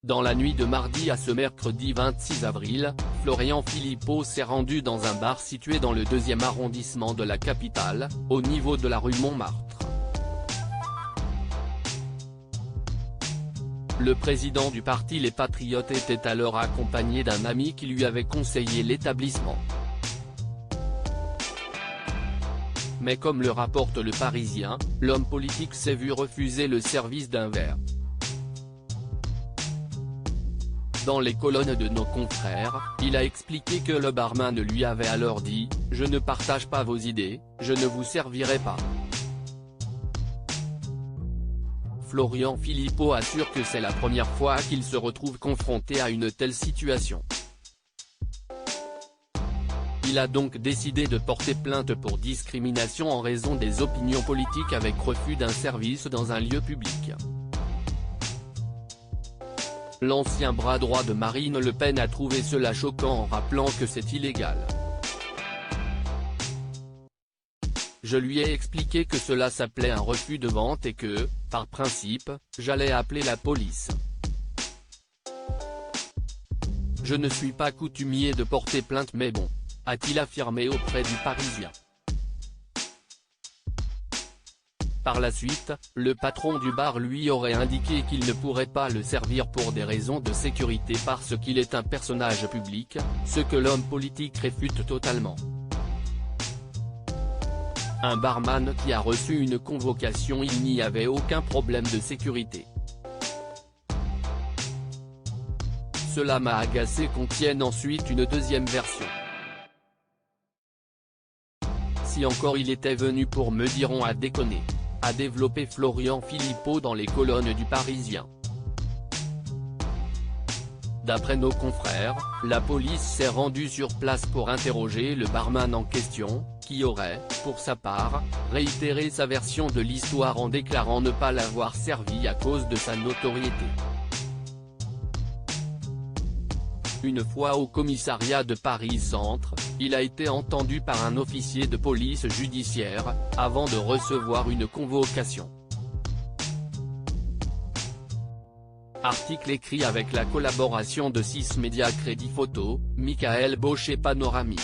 Dans la nuit de mardi à ce mercredi 26 avril, Florian Philippot s'est rendu dans un bar situé dans le 2e arrondissement de la capitale, au niveau de la rue Montmartre. Le président du parti Les Patriotes était alors accompagné d'un ami qui lui avait conseillé l'établissement. Mais comme le rapporte Le Parisien, l'homme politique s'est vu refuser le service d'un verre. Dans les colonnes de nos confrères, il a expliqué que le barman lui avait alors dit « Je ne partage pas vos idées, je ne vous servirai pas ». Florian Philippot assure que c'est la première fois qu'il se retrouve confronté à une telle situation. Il a donc décidé de porter plainte pour discrimination en raison des opinions politiques avec refus d'un service dans un lieu public. L'ancien bras droit de Marine Le Pen a trouvé cela choquant en rappelant que c'est illégal. Je lui ai expliqué que cela s'appelait un refus de vente et que, par principe, j'allais appeler la police. Je ne suis pas coutumier de porter plainte mais bon, a-t-il affirmé auprès du Parisien. Par la suite, le patron du bar lui aurait indiqué qu'il ne pourrait pas le servir pour des raisons de sécurité parce qu'il est un personnage public, ce que l'homme politique réfute totalement. Un barman qui a reçu une convocation, il n'y avait aucun problème de sécurité. Cela m'a agacé qu'on tienne ensuite une deuxième version. Si encore il était venu pour me dire on a déconné, a développé Florian Philippot dans les colonnes du Parisien. D'après nos confrères, la police s'est rendue sur place pour interroger le barman en question, qui aurait, pour sa part, réitéré sa version de l'histoire en déclarant ne pas l'avoir servi à cause de sa notoriété. Une fois au commissariat de Paris Centre, il a été entendu par un officier de police judiciaire, avant de recevoir une convocation. Article écrit avec la collaboration de 6 médias Crédit Photo, Michael Baucher Panoramique.